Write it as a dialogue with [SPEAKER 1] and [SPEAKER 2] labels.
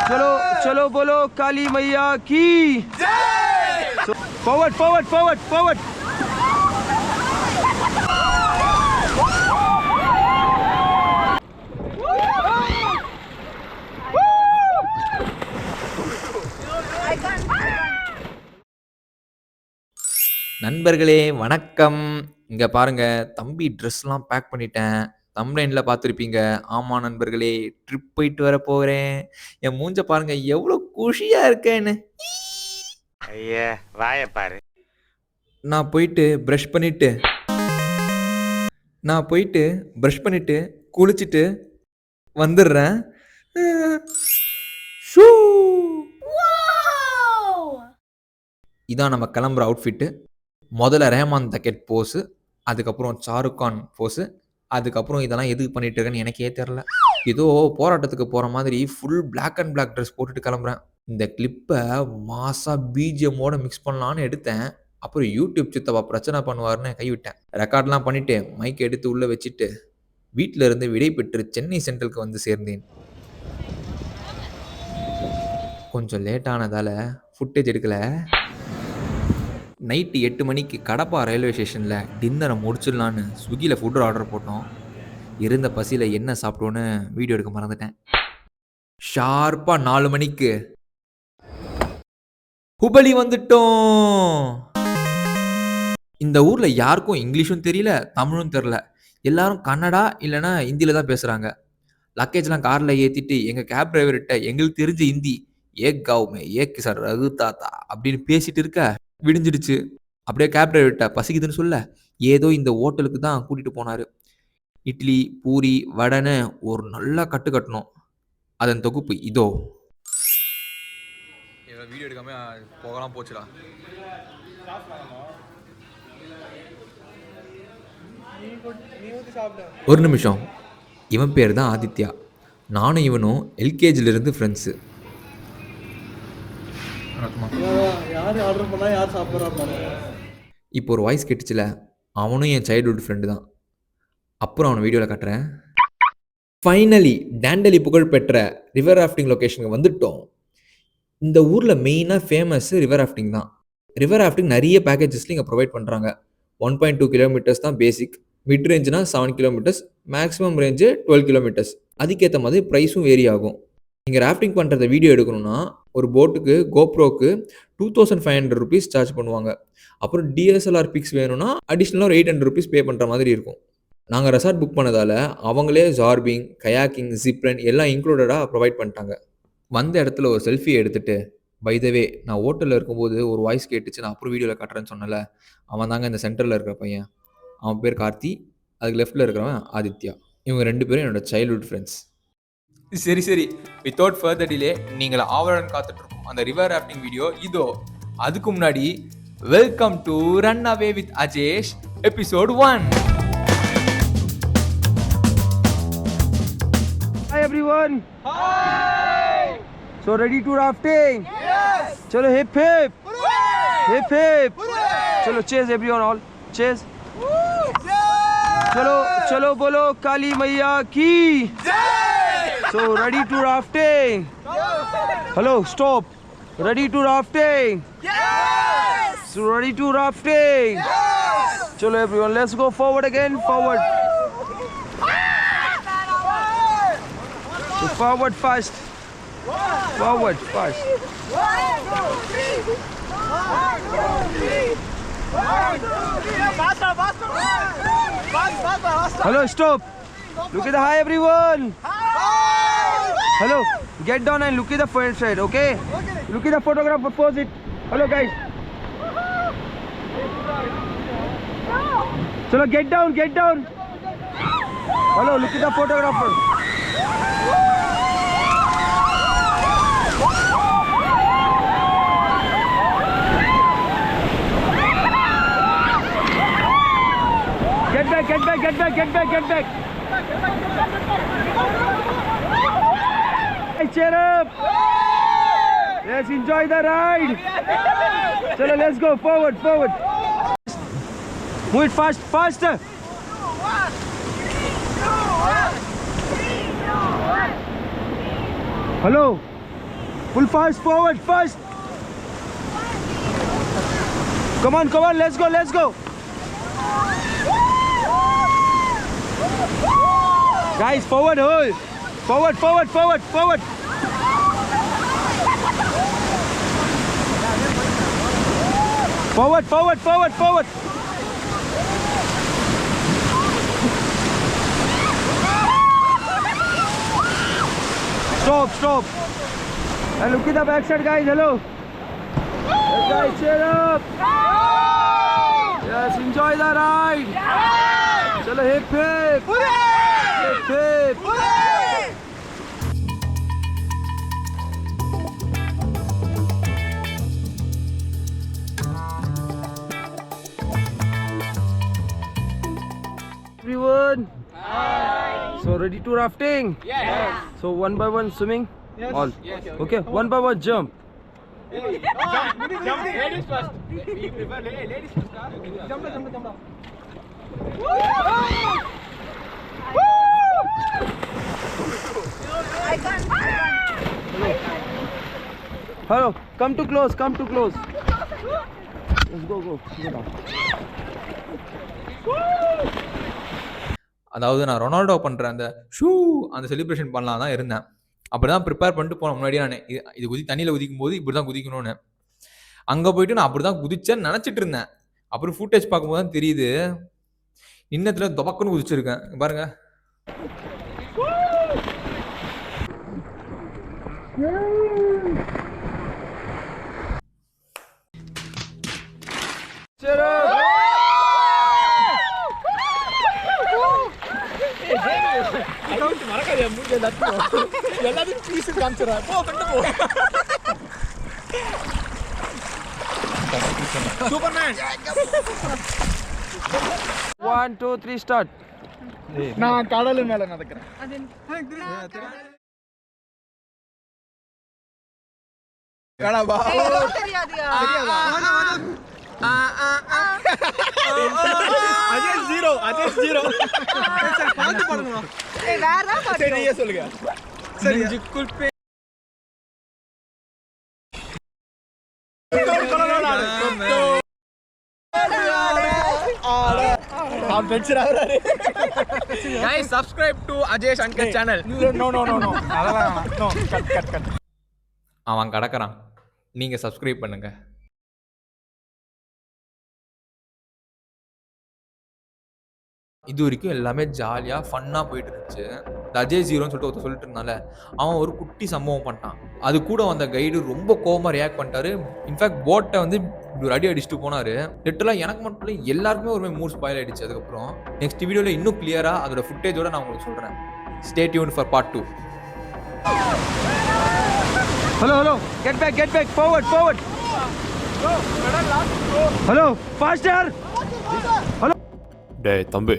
[SPEAKER 1] चलो चलो बोलो काली मैया की जय। Forward forward forward forward.
[SPEAKER 2] நண்பர்களே வணக்கம். இங்கே பாருங்கள், தம்பி ட்ரெஸ்லாம் பேக் பண்ணிட்டேன். தம்ப்லைனில் பார்த்துருப்பீங்க. ஆமாம் நண்பர்களே, ட்ரிப் போயிட்டு வர போகிறேன். என் மூஞ்ச பாருங்கள், எவ்வளோ குஷியாக இருக்கேன்னு.
[SPEAKER 3] ஐயா வாய பாரு.
[SPEAKER 2] நான் போயிட்டு ப்ரஷ் பண்ணிட்டு குளிச்சுட்டு வந்துடுறேன். ஷூ, இதான் நம்ம கிளம்புற அவுட்ஃபிட்டு. முதல்ல ரேமான் தக்கெட் போஸு, அதுக்கப்புறம் ஷாருக் கான் போஸு, அதுக்கப்புறம் இதெல்லாம் எதுக்கு பண்ணிட்டு இருக்கேன்னு எனக்கே தெரில. ஏதோ போராட்டத்துக்கு போகிற மாதிரி full black and black dress போட்டுட்டு கிளம்புறேன். இந்த கிளிப்பை மாசாக பிஜிஎம்மோட மிக்ஸ் பண்ணலான்னு எடுத்தேன். அப்புறம் யூடியூப் சித்தப்பா பிரச்சனை பண்ணுவார்னு கைவிட்டேன். ரெக்கார்ட்லாம் பண்ணிவிட்டு மைக் எடுத்து உள்ளே வச்சுட்டு வீட்டில் இருந்து விடை பெற்று சென்னை சென்ட்ரலுக்கு வந்து சேர்ந்தேன். கொஞ்சம் லேட்டானதால் ஃபுட்டேஜ் எடுக்கலை. நைட்டு 8 மணிக்கு கடப்பா ரயில்வே ஸ்டேஷனில் டின்னரை முடிச்சிடலான்னு ஸ்விக்கியில் ஃபுட் ஆர்டர் போட்டோம். இருந்த பசியில் என்ன சாப்பிட்டோன்னு வீடியோ எடுக்க மறந்துட்டேன். ஷார்ப்பாக 4 மணிக்கு ஹுபளி வந்துட்டோம். இந்த ஊரில் யாருக்கும் இங்கிலீஷும் தெரியல, தமிழும் தெரியல. எல்லாரும் கன்னடா இல்லைன்னா ஹிந்தியில் தான் பேசுகிறாங்க. லக்கேஜ்லாம் காரில் ஏற்றிட்டு எங்கள் கேப் டிரைவர்கிட்ட எங்களுக்கு தெரிஞ்ச ஹிந்தி ஏக் காவுமே ஏக் சார் ரகு தாத்தா அப்படின்னு பேசிட்டு இருக்க விடிஞ்சிடுச்சு. அப்படியே கேப் டிரைவர்கிட்ட பசிக்குதுன்னு சொல்ல ஏதோ இந்த ஹோட்டலுக்கு தான் கூட்டிகிட்டு போனார். இட்லி பூரி வடைன்னு ஒரு நல்லா கட்டு கட்டணும். அதன் தொகுப்பு இதோ. வீடியோ எடுக்காம போகலாம் போச்சுடா. ஒரு நிமிஷம். இவன் பேர் தான் ஆதித்யா. நானும் இவனும் எல்கேஜிலிருந்து ஃப்ரெண்ட்ஸு. இப்போ ஒரு வாய்ஸ் கேட்டுச்சுல, அவனும் என் சைல்ட்ஹுட் ஃப்ரெண்டு தான். அப்புறம் அவனை வீடியோவில் காட்டுறேன். ஃபைனலி டேண்டலி புகழ்பெற்ற ரிவர் ராஃப்டிங் லொக்கேஷனுக்கு வந்துட்டோம். இந்த ஊரில் மெயினாக ஃபேமஸ் ரிவர் ராஃப்டிங் தான். ரிவர் ராஃப்டிங் நிறைய பேக்கேஜஸ்லையும் இங்கே ப்ரொவைட் பண்ணுறாங்க. 1.2 கிலோமீட்டர்ஸ் தான் பேசிக், மிட் ரேஞ்சுனா 7 கிலோமீட்டர்ஸ், மேக்ஸிமம் ரேஞ்சு 12 கிலோமீட்டர்ஸ். அதுக்கேற்ற மாதிரி ப்ரைஸும் வேரி ஆகும். நீங்கள் ராஃப்டிங் பண்ணுறத வீடியோ எடுக்கணும்னா ஒரு போட்டுக்கு கோப்ரோக்கு 2500 ருபீஸ் சார்ஜ் பண்ணுவாங்க. அப்புறம் டிஎஸ்எல்ஆர் பிக்ஸ் வேணும்னா அடிஷ்னலாக ஒரு 800 ருபீஸ் பே பண்ணுற மாதிரி இருக்கும். நாங்கள் ரெசார்ட் புக் பண்ணதால் அவங்களே ஜார்பிங், கயாக்கிங், ஜிப்லைன் எல்லாம் இன்க்ளூடடாக ப்ரொவைட் பண்ணிட்டாங்க. வந்த இடத்துல ஒரு செல்ஃபியை எடுத்துகிட்டு, பை த வே நான் ஹோட்டலில் இருக்கும்போது ஒரு வாய்ஸ் கேட்டுச்சு, நான் அப்புறம் வீடியோவில் காட்டுறேன்னு சொன்னல, அவன் தாங்க இந்த சென்டரில் இருக்கிற பையன். அவன் பேர் கார்த்தி, அதுக்கு லெஃப்ட்டில் இருக்கிறவன் ஆதித்யா. இவங்க 2 பேரும் என்னோடய சைல்ட்ஹுட் ஃப்ரெண்ட்ஸ். சரி வித்தவுட் ஃபர்தர் டிலே நீங்கள் ஆவலுடன் காத்துட்ருக்கோம் அந்த ரிவர் ராஃப்டிங் வீடியோ இதோ. அதுக்கு முன்னாடி welcome to run away with Ajesh episode 1.
[SPEAKER 1] Hi everyone. Hi. So ready to rafting? Yes. Chalo hip hip. Hooray. Hip hip. Hooray. Chalo cheers everyone all. Cheers. Woo. Chalo chalo bolo Kali Maiya ki jai. So ready to rafting? Hello, stop. Ready to rafting? Yes. So ready to rafting? Yes. Chalo everyone, let's go forward again. Forward. So forward fast. Forward fast.
[SPEAKER 4] 1, 2, 3. 1, 2, 3. 1, 2, 3. Faster, faster. Faster.
[SPEAKER 1] Hello, stop. Look at the high everyone. Hello, get down and look at the front side, okay? Look at the photographer, pose it. Hello guys. Chalo, get down, get down. Hello, look at the photographer. Get back, get back, get back, get back, get back. Hey, cheer up. Let's enjoy the ride. Chalo, let's go forward, forward. Move it fast, faster.
[SPEAKER 4] 1, 2, 1.
[SPEAKER 1] Hello. Pull fast forward, fast. Come on, let's go, let's go. Guys, forward, hold. Forward, forward, forward, forward. Forward, forward, forward, forward. Stop, stop. And look at the backside, guys. Hello. Yes, guys, cheer up. Yes, enjoy the ride. Chalo, hip hip. Hip hip. Everyone. Hi. So ready to rafting? Yes. So one by one swimming? Yes. All. Yes. Okay. One by one jump.
[SPEAKER 4] Jump. Ladies first. We prefer ladies first. Jump.
[SPEAKER 5] I can't.
[SPEAKER 1] Hello. Come too close. Come too close. Let's go. Go down.
[SPEAKER 2] அதாவது நான் Ronaldo பண்ணுற அந்த அந்த celebration பண்ணலாம் தான் இருந்தேன். அப்படி தான் ப்ரிப்பேர் பண்ணிட்டு போன முன்னாடியே நான் இது தண்ணியில் குதிக்கும் போது இப்படி தான் குதிக்கணும்னு அங்கே போயிட்டு நான் அப்படி தான் குதிச்சேன்னு நினச்சிட்டு இருந்தேன். அப்புறம் ஃபுட்டேஜ் பார்க்கும்போது தான் தெரியுது இன்னத்தில் தொபக்குன்னு குதிச்சிருக்கேன். பாருங்க.
[SPEAKER 4] எல்லாத்தையும் பீஸ் காமிச்சிடறேன். போ கண்டு போ. சூப்பர்மேன்.
[SPEAKER 1] 1 2 3 ஸ்டார்ட்.
[SPEAKER 4] நான் கடல் மேல நடக்கிறேன். கடவா
[SPEAKER 5] தெரியாதியா?
[SPEAKER 4] அஜய் ஜீரோ. பாத்து பாடுங்க.
[SPEAKER 5] ஏய் வேற பாட்டு.
[SPEAKER 4] சரி நீயே சொல்லுங்க. சரி நெஞ்சுக்குள்
[SPEAKER 3] Guys, subscribe to Ajay Shankar channel.
[SPEAKER 4] No. அதெல்லாம் no. கட்.
[SPEAKER 2] அவன் கடக்கிறான். நீங்கள் சப்ஸ்கிரைப் பண்ணுங்க. இது வரைக்கும் எல்லாமே ஜாலியாக ஃபன்னாக போயிட்டு இருந்துச்சு. அஜய் ஜீரோன்னு சொல்லிட்டு ஒருத்தர் சொல்லிட்டு இருந்தால அவன் ஒரு குட்டி சம்பவம் பண்ணிட்டான். அது கூட வந்த கைடு ரொம்ப கோவமாக ரியாக்ட் பண்ணிட்டாரு. இன்ஃபேக்ட் போட்டை வந்து இப்படி ஒரு அடி அடிச்சுட்டு போனார். லிட்டரலாக எனக்கு மட்டும் இல்லை எல்லாருக்குமே ஒரு மூட் ஸ்பாயில் ஆகிடுச்சு. அதுக்கப்புறம் நெக்ஸ்ட் வீடியோவில் இன்னும் கிளியராக அதோட ஃபுட்டேஜோட நான் உங்களுக்கு சொல்கிறேன். Stay tune for part 2.
[SPEAKER 1] Hello. Get back. Forward. Hello. Faster.
[SPEAKER 6] டேய் தம்பி